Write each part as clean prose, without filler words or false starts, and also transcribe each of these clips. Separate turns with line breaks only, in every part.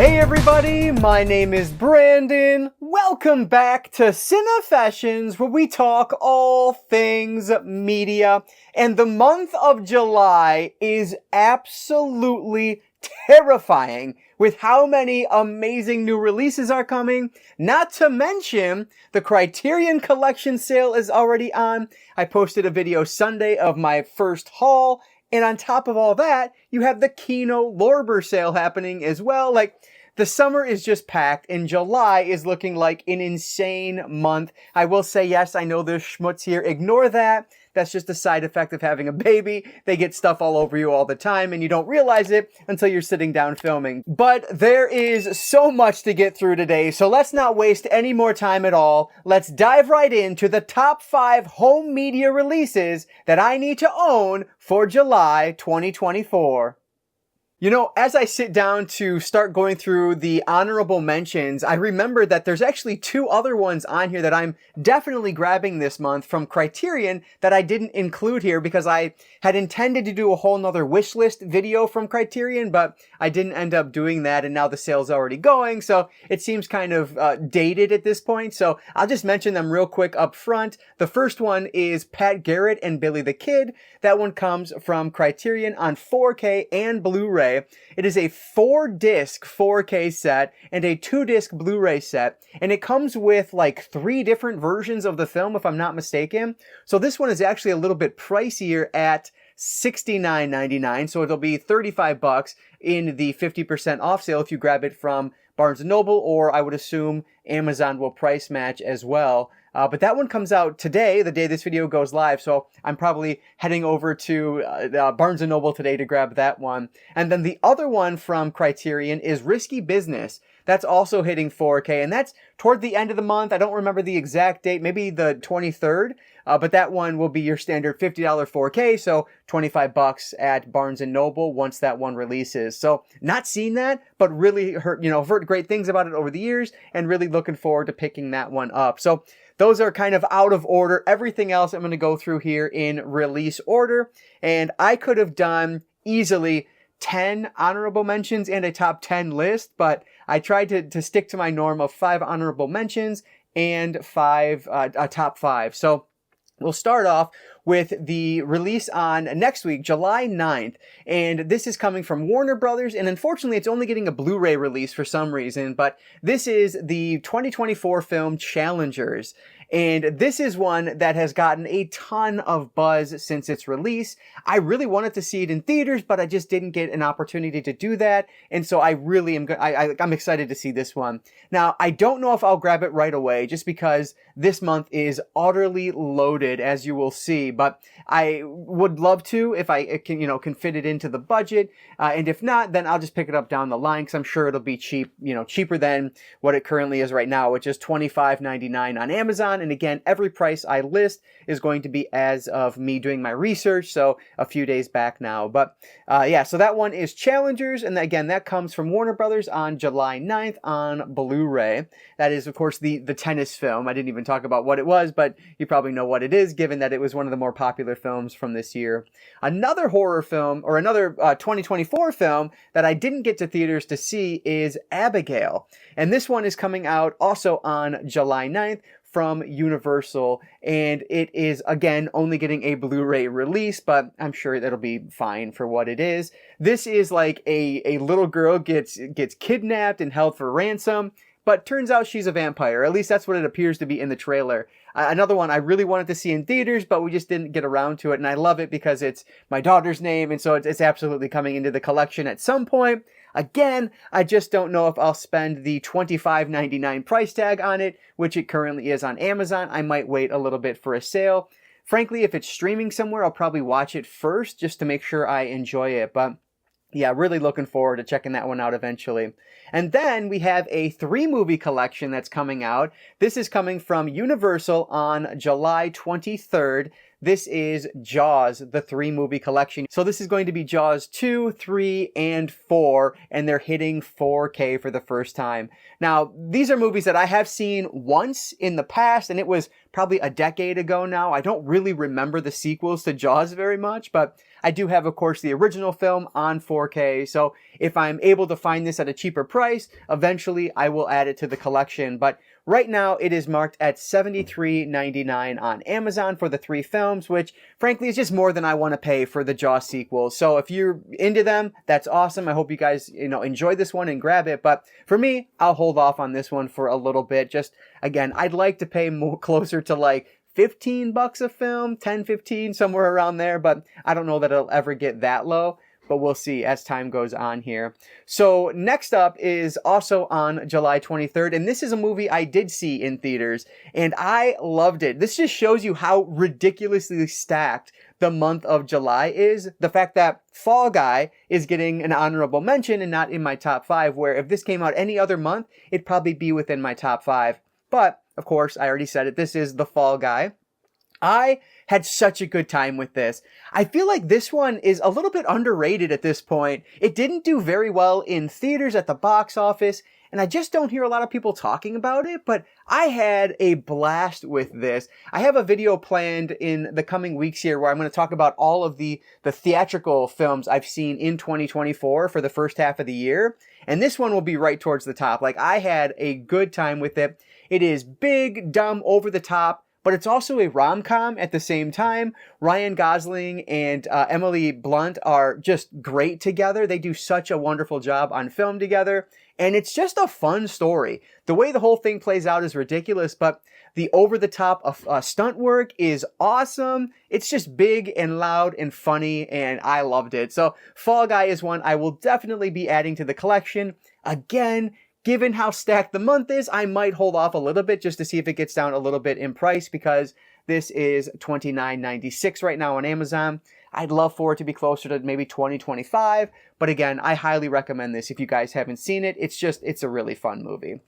Hey everybody, my name is Brandon. Welcome back to Cinefessions, where we talk all things media. And the month of July is absolutely terrifying with how many amazing new releases are coming. Not to mention, the Criterion Collection sale is already on. I posted a video Sunday of my first haul. And on top of all that, you have the Kino Lorber sale happening as well. The summer is just packed, and July is looking like an insane month. I will say, yes, I know there's schmutz here. Ignore that. That's just a side effect of having a baby. They get stuff all over you all the time, and you don't realize it until you're sitting down filming. But there is so much to get through today, so let's not waste any more time at all. Let's dive right into the top 5 home media releases that I need to own for July 2024. You know, as I sit down to start going through the honorable mentions, I remember that there's actually 2 other ones on here that I'm definitely grabbing this month from Criterion that I didn't include here because I had intended to do a whole nother wish list video from Criterion, but I didn't end up doing that, and now the sale's already going, so it seems kind of dated at this point, so I'll just mention them real quick up front. The first one is Pat Garrett and Billy the Kid. That one comes from Criterion on 4K and Blu-ray. It is a 4-disc 4K set and a 2-disc Blu-ray set, and it comes with like 3 different versions of the film, if I'm not mistaken. So this one is actually a little bit pricier at $69.99, so it'll be $35 in the 50% off sale if you grab it from Barnes & Noble, or I would assume Amazon will price match as well. But that one comes out today, the day this video goes live, so I'm probably heading over to Barnes & Noble today to grab that one. And then the other one from Criterion is Risky Business. That's also hitting 4K, and that's toward the end of the month. I don't remember the exact date, maybe the 23rd, but that one will be your standard $50 4K, so $25 at Barnes & Noble once that one releases. So not seen that, but really heard great things about it over the years, and really looking forward to picking that one up. So those are kind of out of order. Everything else I'm going to go through here in release order, and I could have done easily 10 honorable mentions and a top 10 list, but I tried to stick to my norm of 5 honorable mentions and 5 top 5. So we'll start off with the release on next week, July 9th, and this is coming from Warner Brothers, and unfortunately it's only getting a Blu-ray release for some reason, but this is the 2024 film Challengers. And this is one that has gotten a ton of buzz since its release. I really wanted to see it in theaters, but I just didn't get an opportunity to do that. And so I really am, I'm excited to see this one. Now, I don't know if I'll grab it right away, just because this month is utterly loaded, as you will see. But I would love to if I can fit it into the budget. And if not, then I'll just pick it up down the line, because I'm sure it'll be cheap, cheaper than what it currently is right now, which is $25.99 on Amazon. And again, every price I list is going to be as of me doing my research, so a few days back now. But yeah, so that one is Challengers, and again, that comes from Warner Brothers on July 9th on Blu-ray. That is, of course, the tennis film. I didn't even talk about what it was, but you probably know what it is, given that it was one of the more popular films from this year. Another horror film, or another 2024 film that I didn't get to theaters to see is Abigail. And this one is coming out also on July 9th from Universal, and it is, again, only getting a Blu-ray release, but I'm sure that'll be fine for what it is. This is like a little girl gets kidnapped and held for ransom, but turns out she's a vampire. At least that's what it appears to be in the trailer. Another one I really wanted to see in theaters, but we just didn't get around to it, and I love it because it's my daughter's name, and so it's absolutely coming into the collection at some point. Again, I just don't know if I'll spend the $25.99 price tag on it, which it currently is on Amazon. I might wait a little bit for a sale. Frankly, if it's streaming somewhere, I'll probably watch it first just to make sure I enjoy it. But yeah, really looking forward to checking that one out eventually. And then we have a 3-movie collection that's coming out. This is coming from Universal on July 23rd. This is Jaws, the 3-movie collection. So this is going to be Jaws 2, 3, and 4, and they're hitting 4K for the first time. Now, these are movies that I have seen once in the past, and it was probably a decade ago now. I don't really remember the sequels to Jaws very much, but I do have, of course, the original film on 4K. So if I'm able to find this at a cheaper price, eventually I will add it to the collection. But right now it is marked at $73.99 on Amazon for the 3 films, which frankly is just more than I want to pay for the Jaws sequels. So if you're into them, that's awesome. I hope you guys, enjoy this one and grab it. But for me, I'll hold off on this one for a little bit. Just, again, I'd like to pay more closer to like $15 a film, 10, 15, somewhere around there, but I don't know that it'll ever get that low, but we'll see as time goes on here. So next up is also on July 23rd, and this is a movie I did see in theaters, and I loved it. This just shows you how ridiculously stacked the month of July is. The fact that Fall Guy is getting an honorable mention and not in my top 5, where if this came out any other month, it'd probably be within my top 5. But of course, I already said it, this is The Fall Guy. I had such a good time with this. I feel like this one is a little bit underrated at this point. It didn't do very well in theaters at the box office, and I just don't hear a lot of people talking about it, but I had a blast with this. I have a video planned in the coming weeks here where I'm going to talk about all of the theatrical films I've seen in 2024 for the first half of the year, and this one will be right towards the top. Like, I had a good time with it. It is big, dumb, over the top, but it's also a rom-com at the same time. Ryan Gosling and Emily Blunt are just great together. They do such a wonderful job on film together, and it's just a fun story. The way the whole thing plays out is ridiculous, but the over-the-top stunt work is awesome. It's just big and loud and funny, and I loved it. So Fall Guy is one I will definitely be adding to the collection. Again, given how stacked the month is, I might hold off a little bit just to see if it gets down a little bit in price, because this is $29.96 right now on Amazon. I'd love for it to be closer to maybe $20, $25, but again, I highly recommend this if you guys haven't seen it. It's a really fun movie.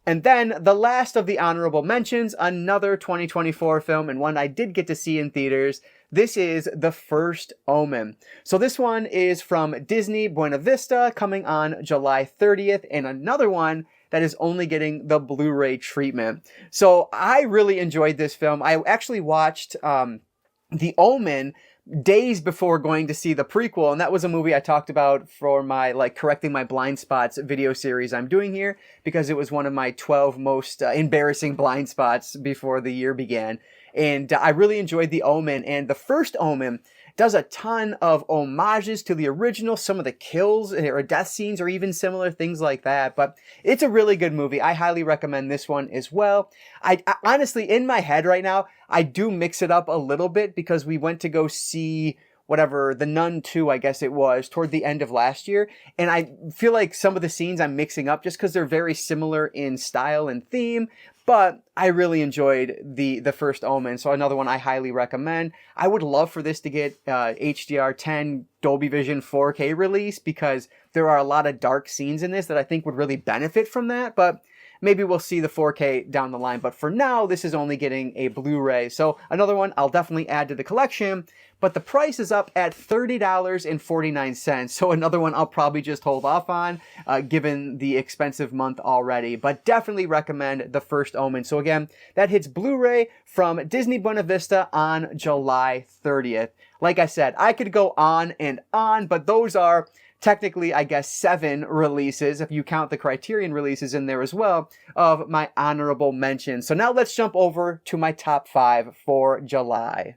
And then the last of the honorable mentions, another 2024 film, and one I did get to see in theaters. This is The First Omen. So this one is from Disney Buena Vista, coming on July 30th, and another one that is only getting the Blu-ray treatment. So I really enjoyed this film. I actually watched The Omen days before going to see the prequel, and that was a movie I talked about for my correcting my blind spots video series I'm doing here, because it was one of my 12 most embarrassing blind spots before the year began. And I really enjoyed The Omen, and The First Omen does a ton of homages to the original. Some of the kills or death scenes are even similar, things like that. But it's a really good movie. I highly recommend this one as well. I honestly, in my head right now, I do mix it up a little bit, because we went to go see The Nun 2, I guess it was, toward the end of last year. And I feel like some of the scenes I'm mixing up just because they're very similar in style and theme. But I really enjoyed the First Omen, so another one I highly recommend. I would love for this to get HDR10 Dolby Vision 4K release, because there are a lot of dark scenes in this that I think would really benefit from that. But maybe we'll see the 4K down the line. But for now, this is only getting a Blu-ray. So another one I'll definitely add to the collection. But the price is up at $30.49. So another one I'll probably just hold off on, given the expensive month already. But definitely recommend The First Omen. So again, that hits Blu-ray from Disney Buena Vista on July 30th. Like I said, I could go on and on, but those are technically, I guess, 7 releases, if you count the Criterion releases in there as well, of my honorable mentions. So now let's jump over to my top 5 for July.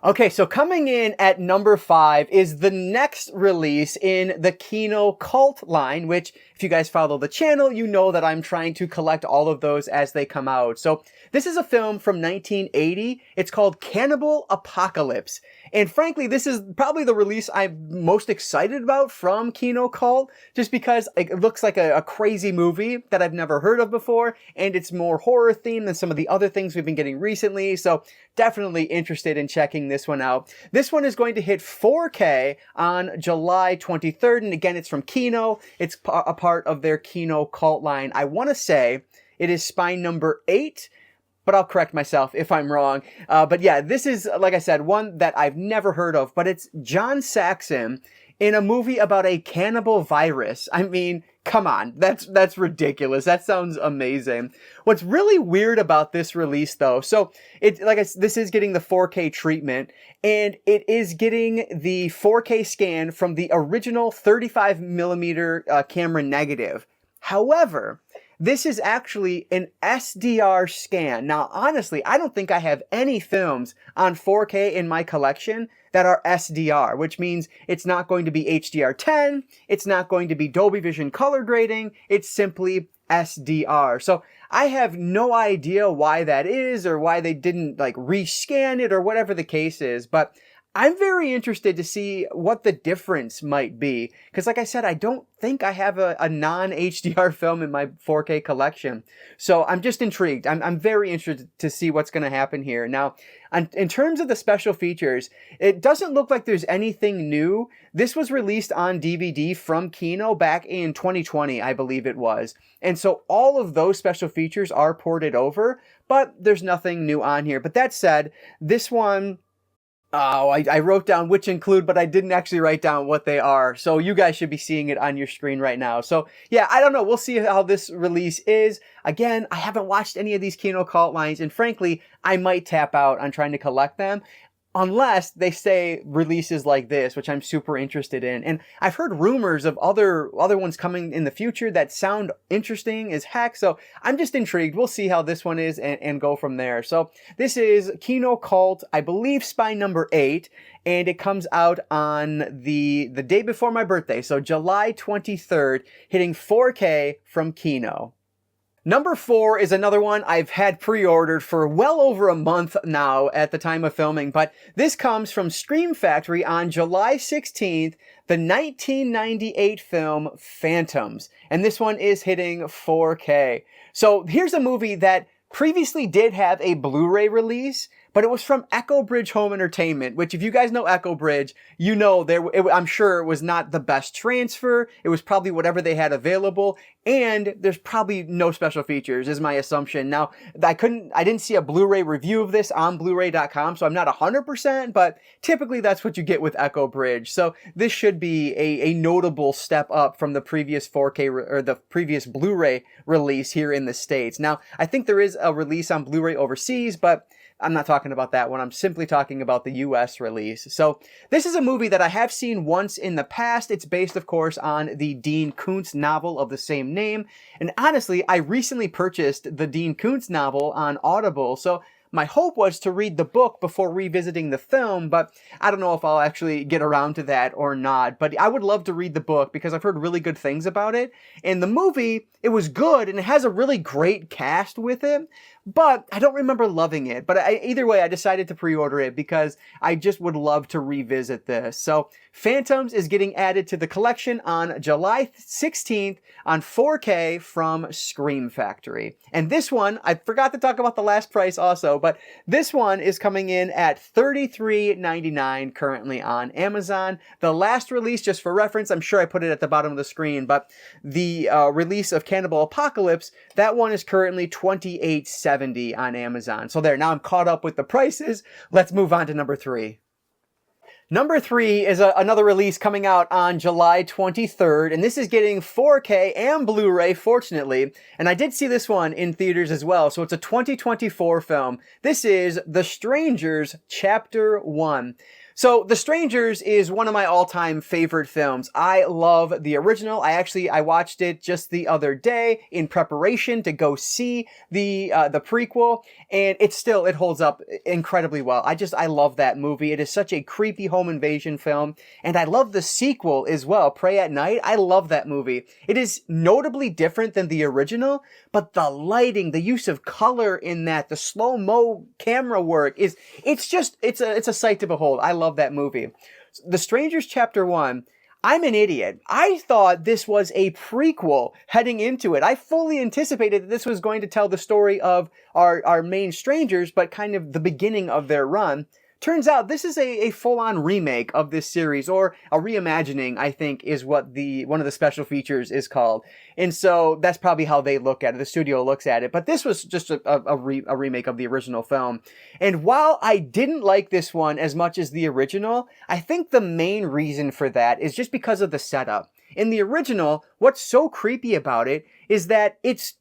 Okay, so coming in at number 5 is the next release in the Kino Cult line, which, if you guys follow the channel, you know that I'm trying to collect all of those as they come out. So this is a film from 1980. It's called Cannibal Apocalypse. And frankly, this is probably the release I'm most excited about from Kino Cult, just because it looks like a crazy movie that I've never heard of before, and it's more horror themed than some of the other ththings we've been getting recently. So definitely interested in checking this one out. This one is going to hit 4K on July 23rd, and again, it's from Kino. It's a part of their Kino Cult line. I want to say it is spine number 8, but I'll correct myself if I'm wrong. But yeah, this is, like I said, one that I've never heard of, but it's John Saxon in a movie about a cannibal virus. I mean, come on, that's ridiculous. That sounds amazing. What's really weird about this release, though, so this is getting the 4K treatment, and it is getting the 4K scan from the original 35 millimeter camera negative. However, this is actually an SDR scan. Now, honestly, I don't think I have any films on 4K in my collection that are SDR, which means it's not going to be HDR10, it's not going to be Dolby Vision color grading, it's simply SDR. So I have no idea why that is, or why they didn't like rescan it, or whatever the case is, but I'm very interested to see what the difference might be. Because like I said, I don't think I have a non-HDR film in my 4K collection. So I'm just intrigued. I'm very interested to see what's going to happen here. Now, in terms of the special features, it doesn't look like there's anything new. This was released on DVD from Kino back in 2020, I believe it was. And so all of those special features are ported over, but there's nothing new on here. But that said, this one... Oh, I wrote down which include, but I didn't actually write down what they are. So you guys should be seeing it on your screen right now. So yeah, I don't know. We'll see how this release is. Again, I haven't watched any of these Kino cult lines, and frankly, I might tap out on trying to collect them. Unless they say releases like this, which I'm super interested in. And I've heard rumors of other ones coming in the future that sound interesting as heck. So I'm just intrigued. We'll see how this one is and go from there. So this is Kino Cult, I believe spine number 8. And it comes out on the day before my birthday. So July 23rd, hitting 4K from Kino. Number 4 is another one I've had pre-ordered for well over a month now at the time of filming, but this comes from Scream Factory on July 16th, the 1998 film Phantoms, and this one is hitting 4K. So here's a movie that previously did have a Blu-ray release, but it was from Echo Bridge Home Entertainment, which if you guys know Echo Bridge, you know I'm sure it was not the best transfer. It was probably whatever they had available, and there's probably no special features, is my assumption. Now, I didn't see a Blu-ray review of this on Blu-ray.com, so I'm not 100%, but typically that's what you get with Echo Bridge. So this should be a notable step up from the previous 4K or the previous Blu-ray release here in the States. Now, I think there is a release on Blu-ray overseas, but I'm not talking about that one. I'm simply talking about the US release. So this is a movie that I have seen once in the past. It's based, of course, on the Dean Koontz novel of the same name. And honestly, I recently purchased the Dean Koontz novel on Audible. So my hope was to read the book before revisiting the film, but I don't know if I'll actually get around to that or not. But I would love to read the book because I've heard really good things about it. And the movie, it was good and it has a really great cast with it, but I don't remember loving it. But either way, I decided to pre-order it because I just would love to revisit this. So Phantoms is getting added to the collection on July 16th on 4K from Scream Factory. And this one, I forgot to talk about the last price also, but this one is coming in at $33.99 currently on Amazon. The last release, just for reference, I'm sure I put it at the bottom of the screen, but the release of Cannibal Apocalypse, that one is currently $28.70 on Amazon. So there, now I'm caught up with the prices. Let's move on to number 3. Number 3 is another release coming out on July 23rd, and this is getting 4K and Blu-ray, fortunately. And I did see this one in theaters as well, so it's a 2024 film. This is The Strangers Chapter 1. So The Strangers is one of my all-time favorite films. I love the original. I watched it just the other day in preparation to go see the prequel, and it holds up incredibly well. I love that movie. It is such a creepy home invasion film, and I love the sequel as well, Prey at Night. I love that movie. It is notably different than the original, but the lighting, the use of color in that, the slow-mo camera work it's a sight to behold. I love that movie. The Strangers Chapter 1, I'm an idiot. I thought this was a prequel heading into it. I fully anticipated that this was going to tell the story of our main strangers, but kind of the beginning of their run. turns out this is a full-on remake of this series, or a reimagining, I think, is what one of the special features is called. And so that's probably how they look at it, the studio looks at it. But this was just a remake of the original film. And while I didn't like this one as much as the original, I think the main reason for that is just because of the setup. In the original, what's so creepy about it is that it's,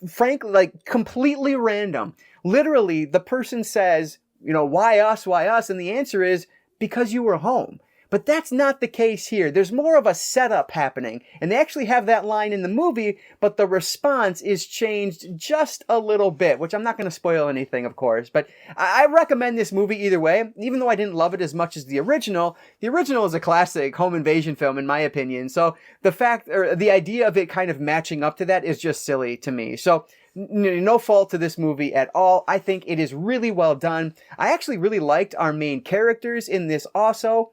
frankly, like, completely random. Literally, the person says, you know, why us, why us? And the answer is, because you were home. But that's not the case here. There's more of a setup happening. And they actually have that line in the movie, but the response is changed just a little bit, which I'm not going to spoil anything, of course. But I recommend this movie either way, even though I didn't love it as much as the original. The original is a classic home invasion film, in my opinion. So the idea of it kind of matching up to that is just silly to me. So no fault to this movie at all. I think it is really well done. I actually really liked our main characters in this also.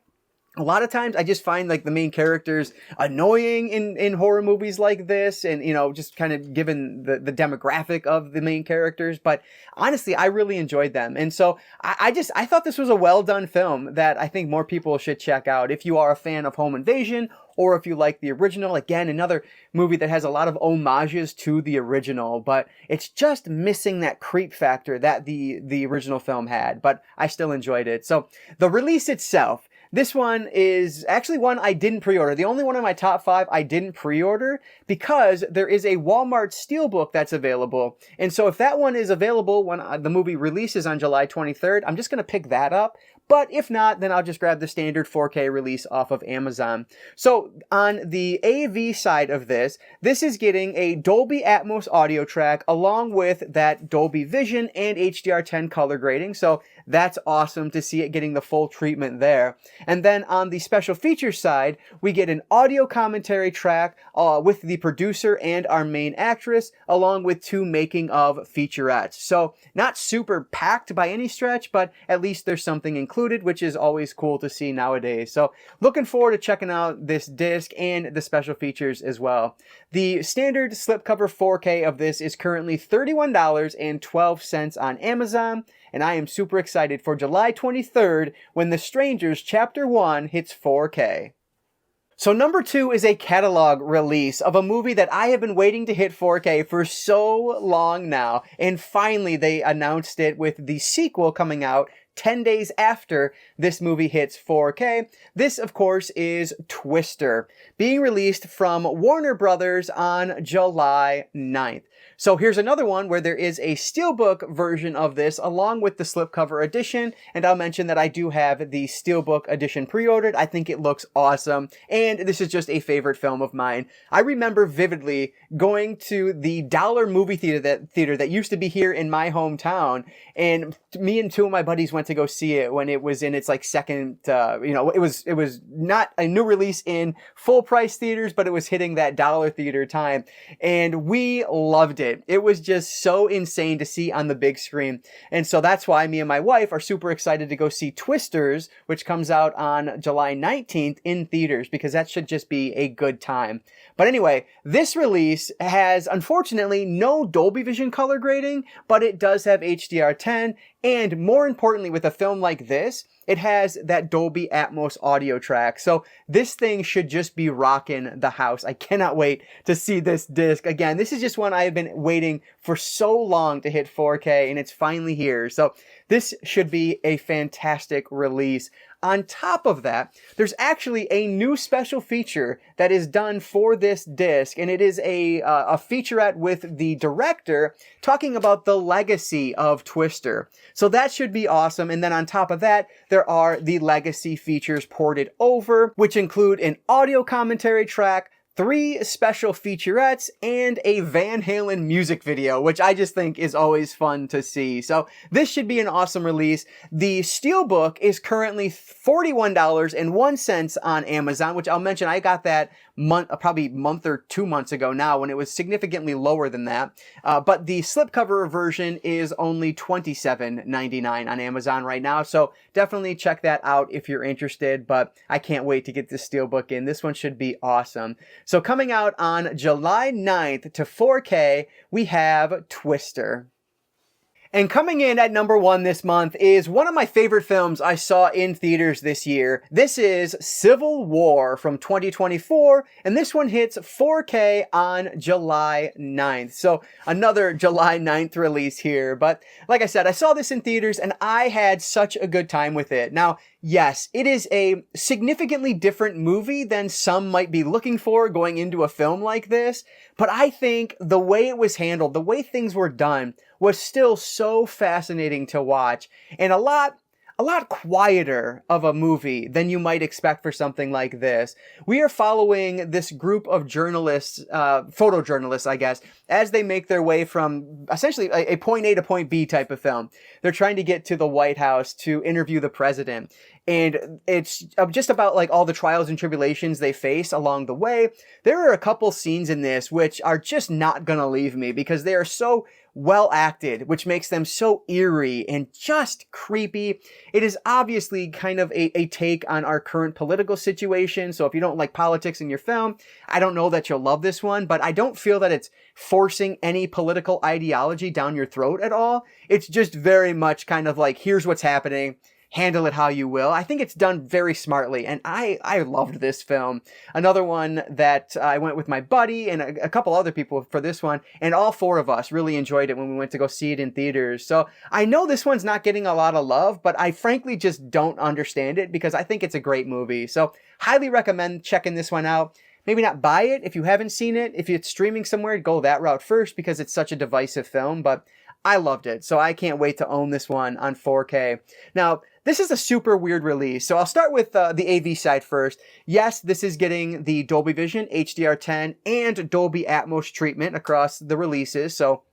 A lot of times I just find like the main characters annoying in horror movies like this, and, you know, just kind of given the demographic of the main characters. But honestly, I really enjoyed them. And so I thought this was a well done film that I think more people should check out. If you are a fan of home invasion, or if you like the original, again, another movie that has a lot of homages to the original, but it's just missing that creep factor that the original film had. But I still enjoyed it. So the release itself, this one is actually one I didn't pre-order. The only one in my top 5 I didn't pre-order because there is a Walmart Steelbook that's available. And so if that one is available when the movie releases on July 23rd, I'm just going to pick that up. But if not, then I'll just grab the standard 4K release off of Amazon. So on the AV side of this is getting a Dolby Atmos audio track along with that Dolby Vision and HDR10 color grading. So that's awesome to see it getting the full treatment there. And then on the special features side, we get an audio commentary track with the producer and our main actress, along with 2 making of featurettes. So not super packed by any stretch, but at least there's something included, which is always cool to see nowadays. So looking forward to checking out this disc and the special features as well. The standard slipcover 4K of this is currently $31.12 on Amazon. And I am super excited for July 23rd when The Strangers Chapter 1 hits 4K. So number 2 is a catalog release of a movie that I have been waiting to hit 4K for so long now. And finally they announced it with the sequel coming out 10 days after this movie hits 4K. This, of course, is Twister, being released from Warner Brothers on July 9th. So here's another one where there is a steelbook version of this along with the slipcover edition, and I'll mention that I do have the steelbook edition pre-ordered. I think it looks awesome, and this is just a favorite film of mine. I remember vividly going to the Dollar movie theater that used to be here in my hometown, and me and 2 of my buddies went to go see it when it was in its like second, it was not a new release in full price theaters, but it was hitting that Dollar theater time, and we loved it. It was just so insane to see on the big screen. And so that's why me and my wife are super excited to go see Twisters, which comes out on July 19th in theaters, because that should just be a good time. But anyway, this release has, unfortunately, no Dolby Vision color grading, but it does have HDR10, and more importantly, with a film like this, it has that Dolby Atmos audio track. So this thing should just be rocking the house. I cannot wait to see this disc. Again, this is just one I have been waiting for so long to hit 4K, and it's finally here. So this should be a fantastic release. On top of that, there's actually a new special feature that is done for this disc, and it is a featurette with the director talking about the legacy of Twister. So that should be awesome. And then on top of that, there are the legacy features ported over, which include an audio commentary track, 3 special featurettes, and a Van Halen music video, which I just think is always fun to see. So this should be an awesome release. The Steelbook is currently $41.01 on Amazon, which I'll mention I got that probably a month or 2 months ago now, when it was significantly lower than that. But the slipcover version is only $27.99 on Amazon right now. So definitely check that out if you're interested. But I can't wait to get this Steelbook in. This one should be awesome. So coming out on July 9th to 4K, we have Twister. And coming in at number 1 this month is one of my favorite films I saw in theaters this year. This is Civil War from 2024, and this one hits 4K on July 9th. So another July 9th release here. But like I said, I saw this in theaters and I had such a good time with it. Now, yes, it is a significantly different movie than some might be looking for going into a film like this, but I think the way it was handled, the way things were done, was still so fascinating to watch, and a lot quieter of a movie than you might expect for something like this. We are following this group of journalists, photojournalists, I guess, as they make their way from essentially a point A to point B type of film. They're trying to get to the White House to interview the president. And it's just about like all the trials and tribulations they face along the way. There are a couple scenes in this which are just not gonna leave me because they are so well acted, which makes them so eerie and just creepy. It is obviously kind of a take on our current political situation. So if you don't like politics in your film, I don't know that you'll love this one, but I don't feel that it's forcing any political ideology down your throat at all. It's just very much kind of like, here's what's happening. Handle it how you will. I think it's done very smartly, and I loved this film. Another one that I went with my buddy and a couple other people for this one, and all 4 of us really enjoyed it when we went to go see it in theaters. So I know this one's not getting a lot of love, but I frankly just don't understand it because I think it's a great movie. So highly recommend checking this one out. Maybe not buy it if you haven't seen it. If it's streaming somewhere, go that route first because it's such a divisive film, but I loved it. So I can't wait to own this one on 4K. Now, this is a super weird release. So I'll start with the AV side first. Yes, this is getting the Dolby Vision, HDR10, and Dolby Atmos treatment across the releases. So,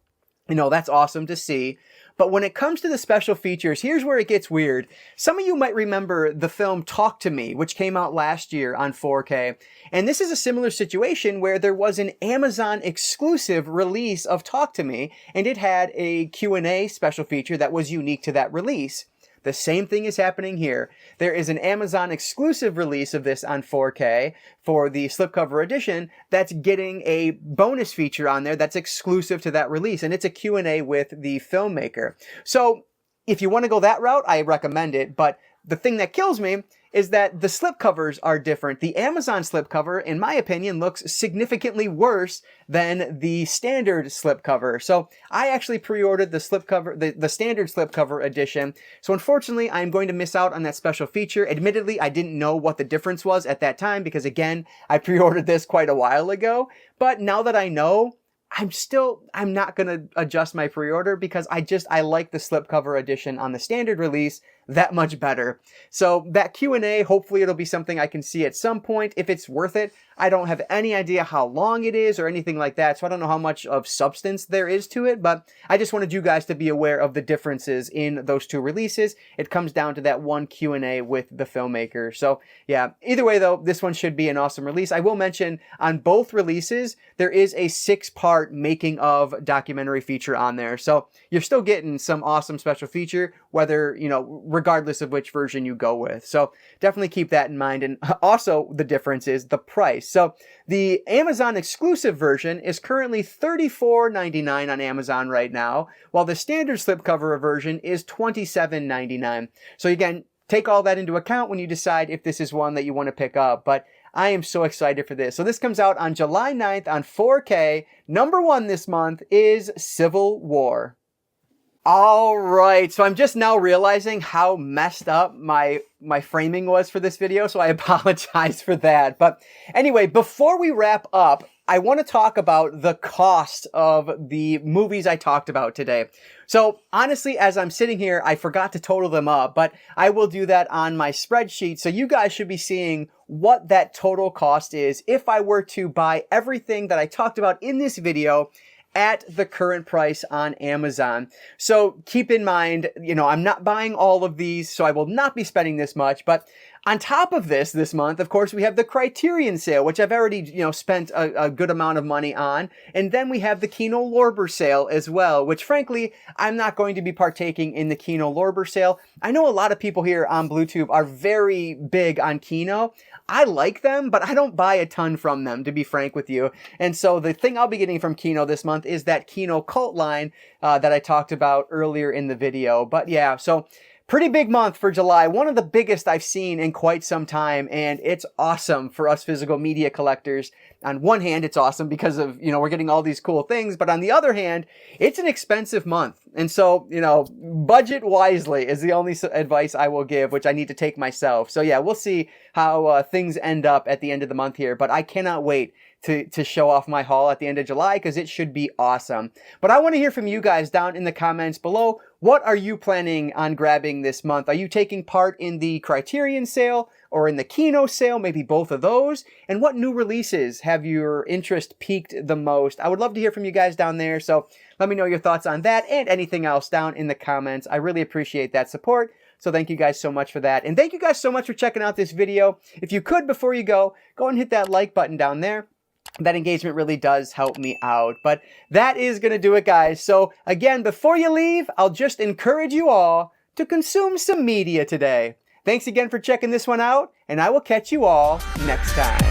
you know, that's awesome to see. But when it comes to the special features, here's where it gets weird. Some of you might remember the film Talk to Me, which came out last year on 4K. And this is a similar situation where there was an Amazon exclusive release of Talk to Me, and it had a Q&A special feature that was unique to that release. The same thing is happening here. There is an Amazon exclusive release of this on 4K for the slipcover edition that's getting a bonus feature on there that's exclusive to that release, and it's a Q&A with the filmmaker. So if you want to go that route, I recommend it, but the thing that kills me is that the slipcovers are different. The Amazon slipcover, in my opinion, looks significantly worse than the standard slipcover. So I actually pre-ordered the slipcover, the standard slipcover edition. So unfortunately, I'm going to miss out on that special feature. Admittedly, I didn't know what the difference was at that time because, again, I pre-ordered this quite a while ago. But now that I know, I'm not going to adjust my pre-order because I like the slipcover edition on the standard release that much better. So that Q&A, hopefully it'll be something I can see at some point if it's worth it. I don't have any idea how long it is or anything like that, so I don't know how much of substance there is to it, but I just wanted you guys to be aware of the differences in those 2 releases. It comes down to that one Q&A with the filmmaker. So yeah, either way though, this one should be an awesome release. I will mention on both releases, there is a 6-part making of documentary feature on there. So you're still getting some awesome special feature, whether, you know, regardless of which version you go with. So definitely keep that in mind. And also the difference is the price. So the Amazon exclusive version is currently $34.99 on Amazon right now, while the standard slipcover version is $27.99. So again, take all that into account when you decide if this is one that you want to pick up. But I am so excited for this. So this comes out on July 9th on 4K. Number 1 this month is Civil War. All right, so I'm just now realizing how messed up my framing was for this video, so I apologize for that. But anyway, before we wrap up, I want to talk about the cost of the movies I talked about today. So honestly, as I'm sitting here, I forgot to total them up, but I will do that on my spreadsheet. So you guys should be seeing what that total cost is if I were to buy everything that I talked about in this video at the current price on Amazon. So keep in mind, you know, I'm not buying all of these, so I will not be spending this much, but On top of this month, of course, we have the Criterion sale, which I've already, spent a good amount of money on. And then we have the Kino Lorber sale as well, which frankly, I'm not going to be partaking in the Kino Lorber sale. I know a lot of people here on BlueTube are very big on Kino. I like them, but I don't buy a ton from them, to be frank with you. And so the thing I'll be getting from Kino this month is that Kino Cult line that I talked about earlier in the video. But yeah, so pretty big month for July, one of the biggest I've seen in quite some time, and it's awesome for us physical media collectors. On one hand, it's awesome because of, we're getting all these cool things, but on the other hand, it's an expensive month. And so, budget wisely is the only advice I will give, which I need to take myself. So yeah, we'll see how things end up at the end of the month here, but I cannot wait to show off my haul at the end of July because it should be awesome. But I want to hear from you guys down in the comments below. What are you planning on grabbing this month? Are you taking part in the Criterion sale or in the Kino sale? Maybe both of those. And what new releases have your interest piqued the most? I would love to hear from you guys down there. So let me know your thoughts on that and anything else down in the comments. I really appreciate that support. So thank you guys so much for that. And thank you guys so much for checking out this video. If you could, before you go and hit that like button down there. That engagement really does help me out. But that is going to do it, guys. So again, before you leave, I'll just encourage you all to consume some media today. Thanks again for checking this one out, and I will catch you all next time.